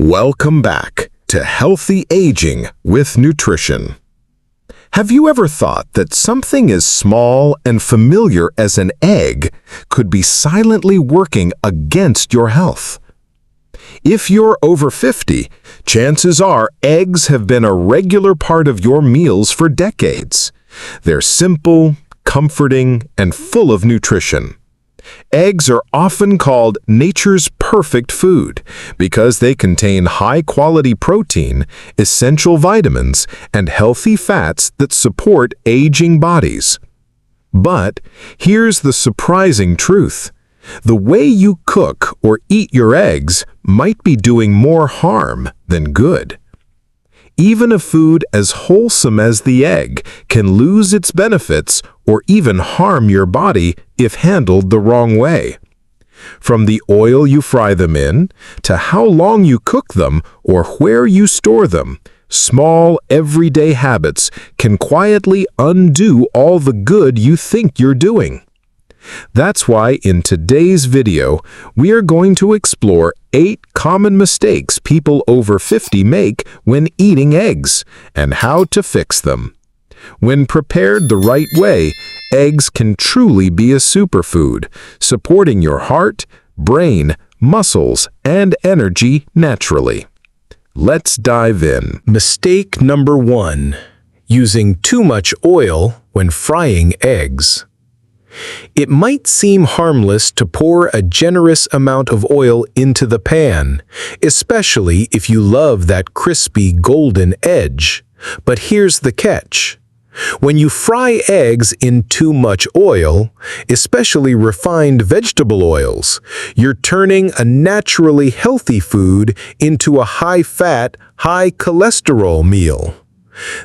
Welcome back to Healthy Aging with Nutrition. Have you ever thought that something as small and familiar as an egg could be silently working against your health? If you're over 50, chances are eggs have been a regular part of your meals for decades. They're simple, comforting, and full of nutrition. Eggs are often called nature's perfect food because they contain high-quality protein, essential vitamins, and healthy fats that support aging bodies. But here's the surprising truth. The way you cook or eat your eggs might be doing more harm than good. Even a food as wholesome as the egg can lose its benefits or even harm your body if handled the wrong way. From the oil you fry them in, to how long you cook them or where you store them, small, everyday habits can quietly undo all the good you think you're doing. That's why in today's video, we are going to explore 8 common mistakes people over 50 make when eating eggs, and how to fix them. When prepared the right way, eggs can truly be a superfood, supporting your heart, brain, muscles, and energy naturally. Let's dive in. Mistake number 1. Using too much oil when frying eggs. It might seem harmless to pour a generous amount of oil into the pan, especially if you love that crispy golden edge. But here's the catch. When you fry eggs in too much oil, especially refined vegetable oils, you're turning a naturally healthy food into a high-fat, high-cholesterol meal.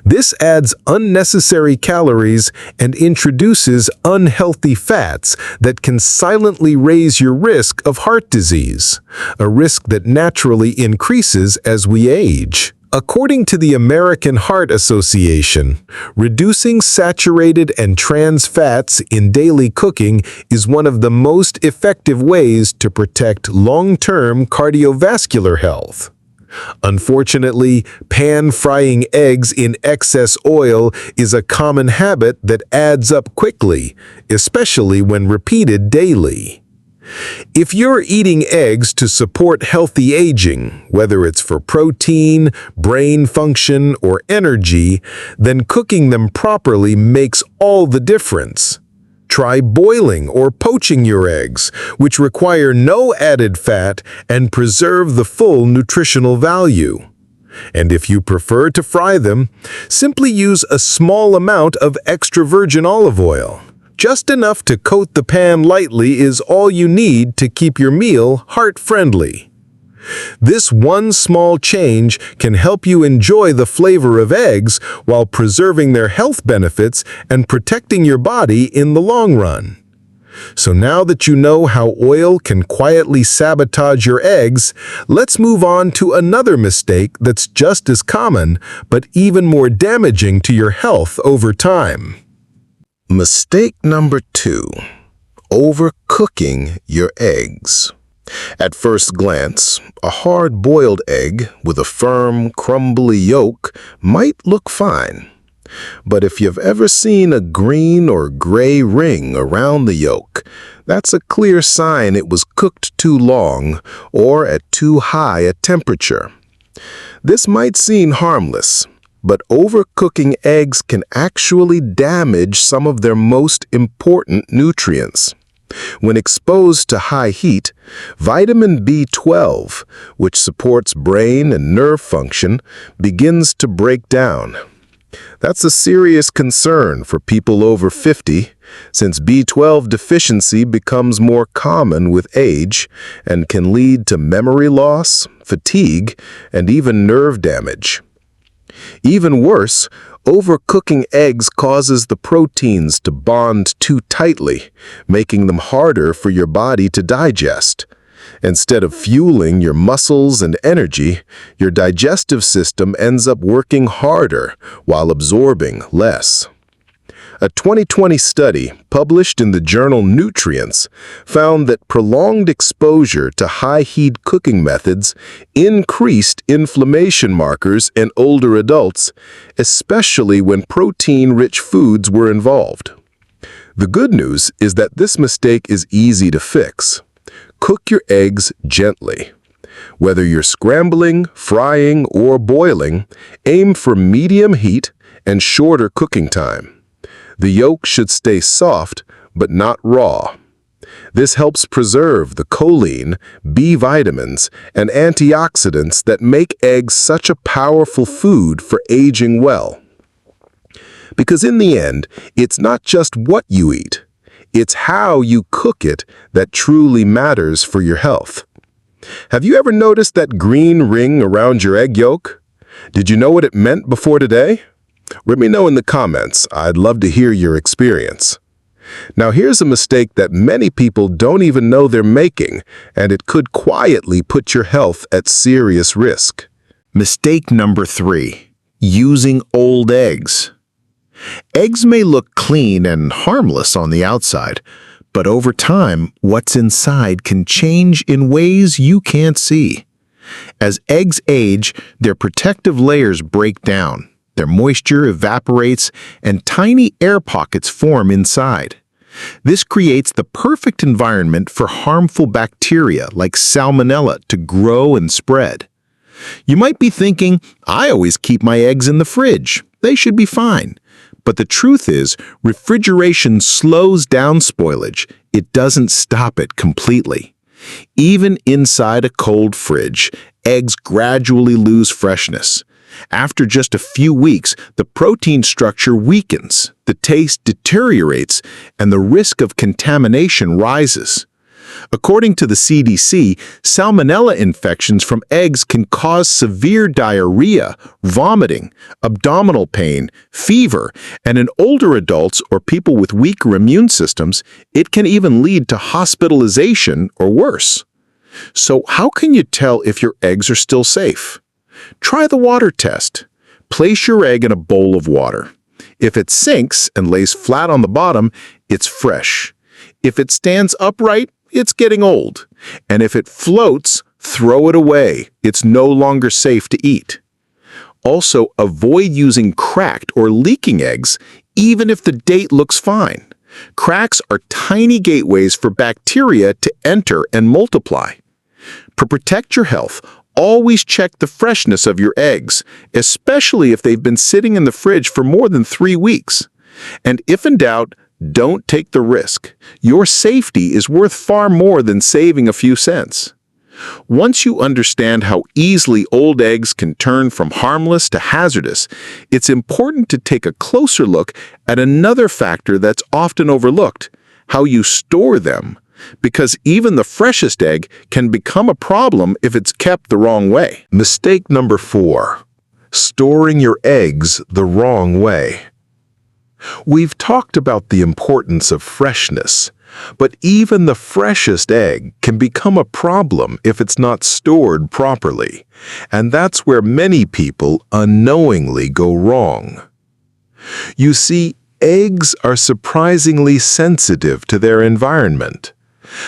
This adds unnecessary calories and introduces unhealthy fats that can silently raise your risk of heart disease, a risk that naturally increases as we age. According to the American Heart Association, reducing saturated and trans fats in daily cooking is one of the most effective ways to protect long-term cardiovascular health. Unfortunately, pan-frying eggs in excess oil is a common habit that adds up quickly, especially when repeated daily. If you're eating eggs to support healthy aging, whether it's for protein, brain function, or energy, then cooking them properly makes all the difference. Try boiling or poaching your eggs, which require no added fat and preserve the full nutritional value. And if you prefer to fry them, simply use a small amount of extra virgin olive oil. Just enough to coat the pan lightly is all you need to keep your meal heart-friendly. This one small change can help you enjoy the flavor of eggs while preserving their health benefits and protecting your body in the long run. So now that you know how oil can quietly sabotage your eggs, let's move on to another mistake that's just as common, but even more damaging to your health over time. Mistake number 2. Overcooking your eggs. At first glance, a hard-boiled egg with a firm, crumbly yolk might look fine. But if you've ever seen a green or gray ring around the yolk, that's a clear sign it was cooked too long or at too high a temperature. This might seem harmless, but overcooking eggs can actually damage some of their most important nutrients. When exposed to high heat, vitamin B12, which supports brain and nerve function, begins to break down. That's a serious concern for people over 50, since B12 deficiency becomes more common with age and can lead to memory loss, fatigue, and even nerve damage. Even worse, overcooking eggs causes the proteins to bond too tightly, making them harder for your body to digest. Instead of fueling your muscles and energy, your digestive system ends up working harder while absorbing less. A 2020 study published in the journal Nutrients found that prolonged exposure to high-heat cooking methods increased inflammation markers in older adults, especially when protein-rich foods were involved. The good news is that this mistake is easy to fix. Cook your eggs gently. Whether you're scrambling, frying, or boiling, aim for medium heat and shorter cooking time. The yolk should stay soft, but not raw. This helps preserve the choline, B vitamins, and antioxidants that make eggs such a powerful food for aging well. Because in the end, it's not just what you eat, it's how you cook it that truly matters for your health. Have you ever noticed that green ring around your egg yolk? Did you know what it meant before today? Let me know in the comments. I'd love to hear your experience. Now here's a mistake that many people don't even know they're making, and it could quietly put your health at serious risk. Mistake number 3. Using old eggs. Eggs may look clean and harmless on the outside, but over time, what's inside can change in ways you can't see. As eggs age, their protective layers break down. Their moisture evaporates, and tiny air pockets form inside. This creates the perfect environment for harmful bacteria like salmonella to grow and spread. You might be thinking, I always keep my eggs in the fridge. They should be fine. But the truth is, refrigeration slows down spoilage. It doesn't stop it completely. Even inside a cold fridge, eggs gradually lose freshness. After just a few weeks, the protein structure weakens, the taste deteriorates, and the risk of contamination rises. According to the CDC, salmonella infections from eggs can cause severe diarrhea, vomiting, abdominal pain, fever, and in older adults or people with weaker immune systems, it can even lead to hospitalization or worse. So how can you tell if your eggs are still safe? Try the water test. Place your egg in a bowl of water. If it sinks and lays flat on the bottom, it's fresh. If it stands upright, it's getting old. And if it floats, throw it away. It's no longer safe to eat. Also, avoid using cracked or leaking eggs, even if the date looks fine. Cracks are tiny gateways for bacteria to enter and multiply. To protect your health, always check the freshness of your eggs, especially if they've been sitting in the fridge for more than 3 weeks. And if in doubt, don't take the risk. Your safety is worth far more than saving a few cents. Once you understand how easily old eggs can turn from harmless to hazardous, it's important to take a closer look at another factor that's often overlooked: how you store them. Because even the freshest egg can become a problem if it's kept the wrong way. Mistake number 4. Storing your eggs the wrong way. We've talked about the importance of freshness, but even the freshest egg can become a problem if it's not stored properly, and that's where many people unknowingly go wrong. You see, eggs are surprisingly sensitive to their environment.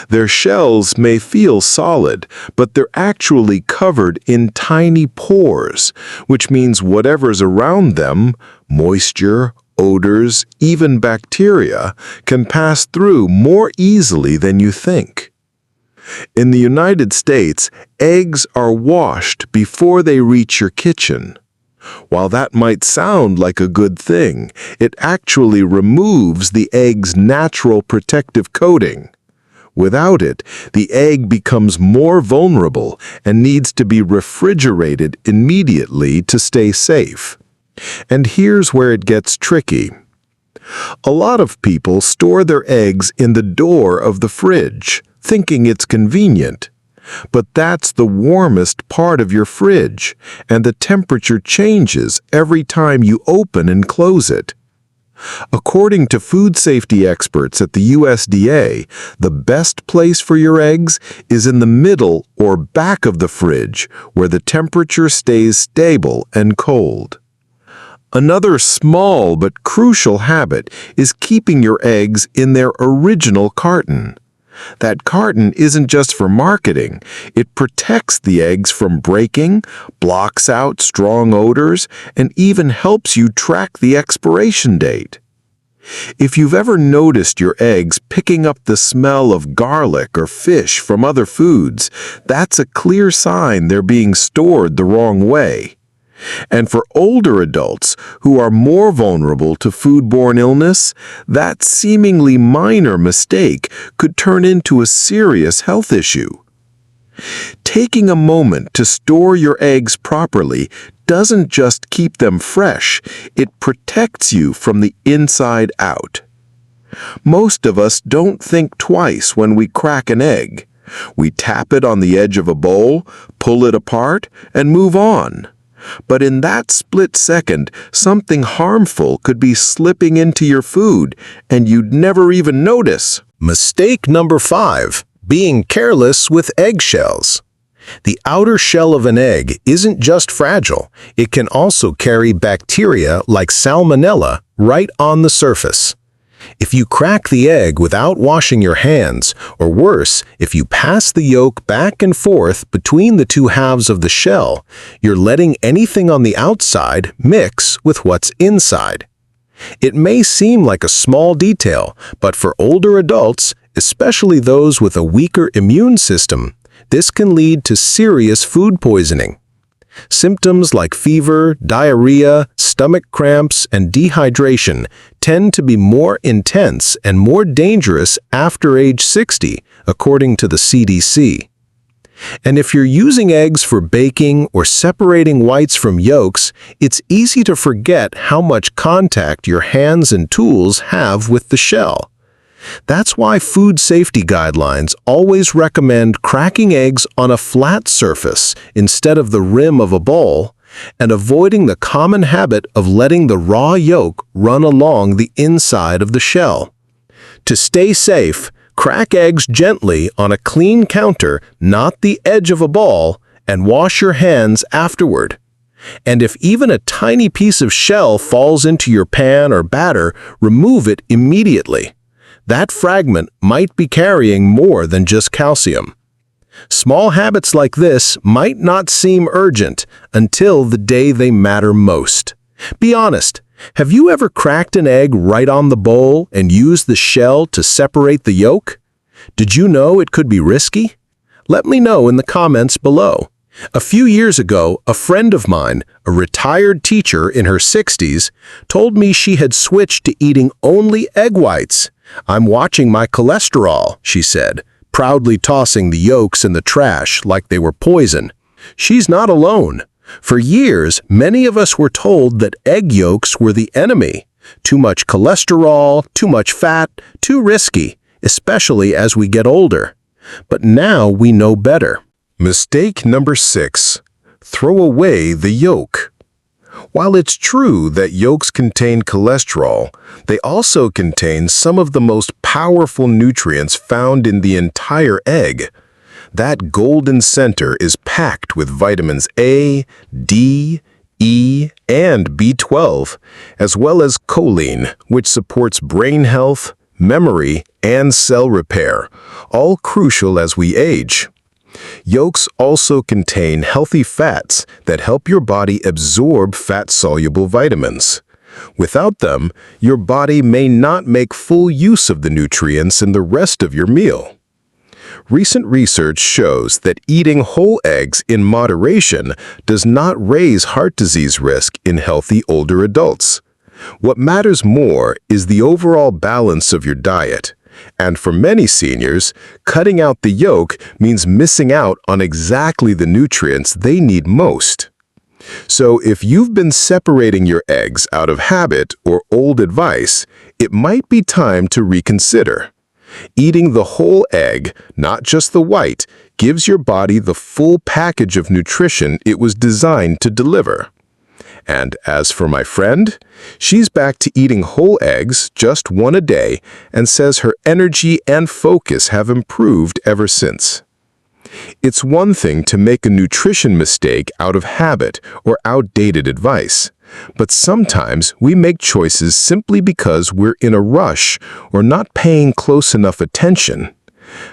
Their shells may feel solid, but they're actually covered in tiny pores, which means whatever's around them, moisture, odors, even bacteria, can pass through more easily than you think. In the United States, eggs are washed before they reach your kitchen. While that might sound like a good thing, it actually removes the egg's natural protective coating. Without it, the egg becomes more vulnerable and needs to be refrigerated immediately to stay safe. And here's where it gets tricky. A lot of people store their eggs in the door of the fridge, thinking it's convenient. But that's the warmest part of your fridge, and the temperature changes every time you open and close it. According to food safety experts at the USDA, the best place for your eggs is in the middle or back of the fridge, where the temperature stays stable and cold. Another small but crucial habit is keeping your eggs in their original carton. That carton isn't just for marketing. It protects the eggs from breaking, blocks out strong odors, and even helps you track the expiration date. If you've ever noticed your eggs picking up the smell of garlic or fish from other foods, that's a clear sign they're being stored the wrong way. And for older adults who are more vulnerable to foodborne illness, that seemingly minor mistake could turn into a serious health issue. Taking a moment to store your eggs properly doesn't just keep them fresh, it protects you from the inside out. Most of us don't think twice when we crack an egg. We tap it on the edge of a bowl, pull it apart, and move on. But in that split second, something harmful could be slipping into your food, and you'd never even notice. Mistake number 5. Being careless with eggshells. The outer shell of an egg isn't just fragile, it can also carry bacteria like salmonella right on the surface. If you crack the egg without washing your hands, or worse, if you pass the yolk back and forth between the two halves of the shell, you're letting anything on the outside mix with what's inside. It may seem like a small detail, but for older adults, especially those with a weaker immune system, this can lead to serious food poisoning. Symptoms like fever, diarrhea, stomach cramps, and dehydration tend to be more intense and more dangerous after age 60, according to the CDC. And if you're using eggs for baking or separating whites from yolks, it's easy to forget how much contact your hands and tools have with the shell. That's why food safety guidelines always recommend cracking eggs on a flat surface instead of the rim of a bowl, and avoiding the common habit of letting the raw yolk run along the inside of the shell. To stay safe, crack eggs gently on a clean counter, not the edge of a bowl, and wash your hands afterward. And if even a tiny piece of shell falls into your pan or batter, remove it immediately. That fragment might be carrying more than just calcium. Small habits like this might not seem urgent until the day they matter most. Be honest, have you ever cracked an egg right on the bowl and used the shell to separate the yolk? Did you know it could be risky? Let me know in the comments below. A few years ago, a friend of mine, a retired teacher in her 60s, told me she had switched to eating only egg whites. "I'm watching my cholesterol," she said, proudly tossing the yolks in the trash like they were poison. She's not alone. For years, many of us were told that egg yolks were the enemy. Too much cholesterol, too much fat, too risky, especially as we get older. But now we know better. Mistake number 6. Throw away the yolk. While it's true that yolks contain cholesterol, they also contain some of the most powerful nutrients found in the entire egg. That golden center is packed with vitamins A, D, E, and B12, as well as choline, which supports brain health, memory, and cell repair, all crucial as we age. Yolks also contain healthy fats that help your body absorb fat-soluble vitamins. Without them, your body may not make full use of the nutrients in the rest of your meal. Recent research shows that eating whole eggs in moderation does not raise heart disease risk in healthy older adults. What matters more is the overall balance of your diet. And for many seniors, cutting out the yolk means missing out on exactly the nutrients they need most. So if you've been separating your eggs out of habit or old advice, it might be time to reconsider. Eating the whole egg, not just the white, gives your body the full package of nutrition it was designed to deliver. And as for my friend, she's back to eating whole eggs, just one a day, and says her energy and focus have improved ever since. It's one thing to make a nutrition mistake out of habit or outdated advice, but sometimes we make choices simply because we're in a rush or not paying close enough attention.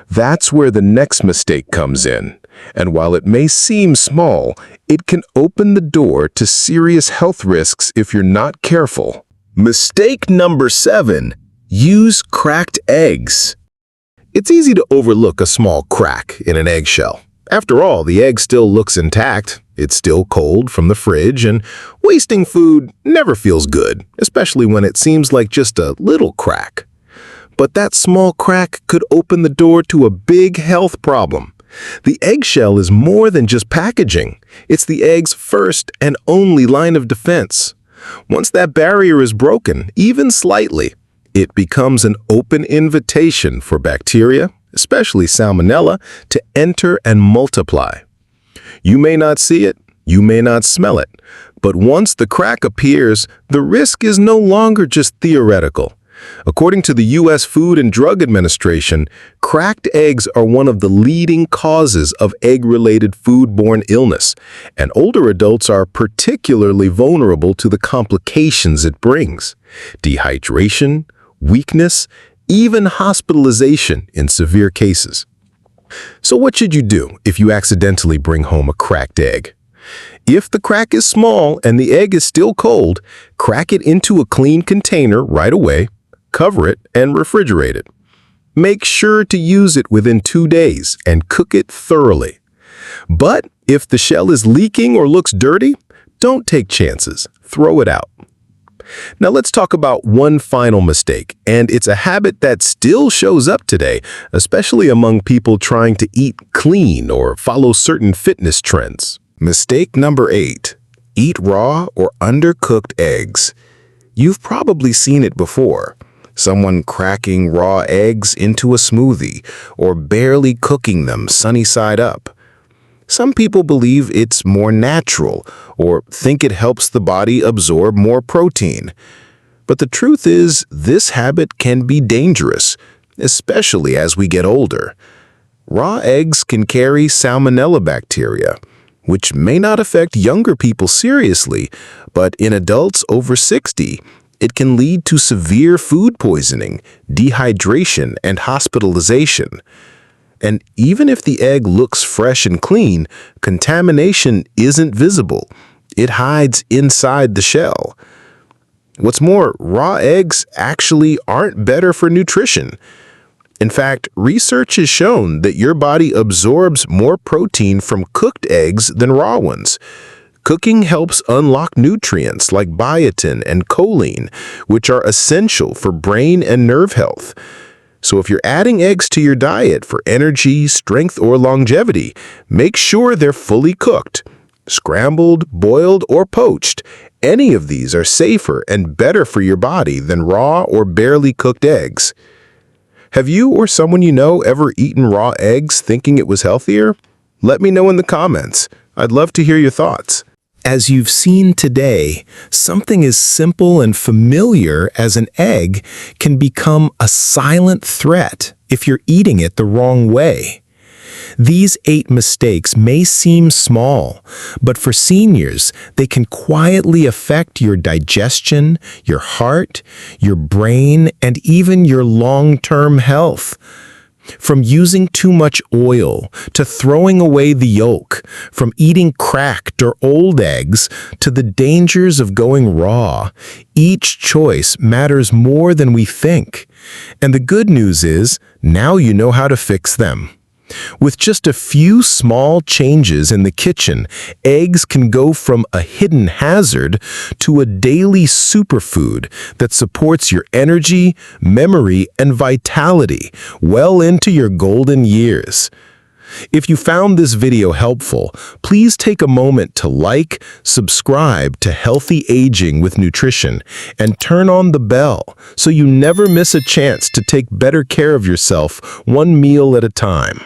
That's where the next mistake comes in, and while it may seem small, it can open the door to serious health risks if you're not careful. Mistake number 7. Use cracked eggs. It's easy to overlook a small crack in an eggshell. After all, the egg still looks intact, it's still cold from the fridge, and wasting food never feels good, especially when it seems like just a little crack. But that small crack could open the door to a big health problem. The eggshell is more than just packaging. It's the egg's first and only line of defense. Once that barrier is broken, even slightly, it becomes an open invitation for bacteria, especially salmonella, to enter and multiply. You may not see it, you may not smell it, but once the crack appears, the risk is no longer just theoretical. According to the U.S. Food and Drug Administration, cracked eggs are one of the leading causes of egg-related foodborne illness, and older adults are particularly vulnerable to the complications it brings: dehydration, weakness, even hospitalization in severe cases. So what should you do if you accidentally bring home a cracked egg? If the crack is small and the egg is still cold, crack it into a clean container right away, cover it, and refrigerate it. Make sure to use it within 2 days and cook it thoroughly. But if the shell is leaking or looks dirty, don't take chances. Throw it out. Now let's talk about one final mistake, and it's a habit that still shows up today, especially among people trying to eat clean or follow certain fitness trends. Mistake number 8. Eat raw or undercooked eggs. You've probably seen it before. Someone cracking raw eggs into a smoothie or barely cooking them sunny side up. Some people believe it's more natural or think it helps the body absorb more protein. But the truth is, this habit can be dangerous, especially as we get older. Raw eggs can carry salmonella bacteria, which may not affect younger people seriously, but in adults over 60, it can lead to severe food poisoning, dehydration, and hospitalization. And even if the egg looks fresh and clean, contamination isn't visible. It hides inside the shell. What's more, raw eggs actually aren't better for nutrition. In fact, research has shown that your body absorbs more protein from cooked eggs than raw ones. Cooking helps unlock nutrients like biotin and choline, which are essential for brain and nerve health. So if you're adding eggs to your diet for energy, strength, or longevity, make sure they're fully cooked. Scrambled, boiled, or poached, any of these are safer and better for your body than raw or barely cooked eggs. Have you or someone you know ever eaten raw eggs thinking it was healthier? Let me know in the comments. I'd love to hear your thoughts. As you've seen today, something as simple and familiar as an egg can become a silent threat if you're eating it the wrong way. These 8 mistakes may seem small, but for seniors, they can quietly affect your digestion, your heart, your brain, and even your long-term health. From using too much oil to throwing away the yolk, from eating cracked or old eggs to the dangers of going raw, each choice matters more than we think. And the good news is, now you know how to fix them. With just a few small changes in the kitchen, eggs can go from a hidden hazard to a daily superfood that supports your energy, memory, and vitality well into your golden years. If you found this video helpful, please take a moment to like, subscribe to Healthy Aging with Nutrition, and turn on the bell so you never miss a chance to take better care of yourself one meal at a time.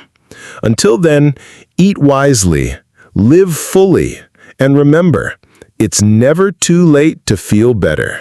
Until then, eat wisely, live fully, and remember, it's never too late to feel better.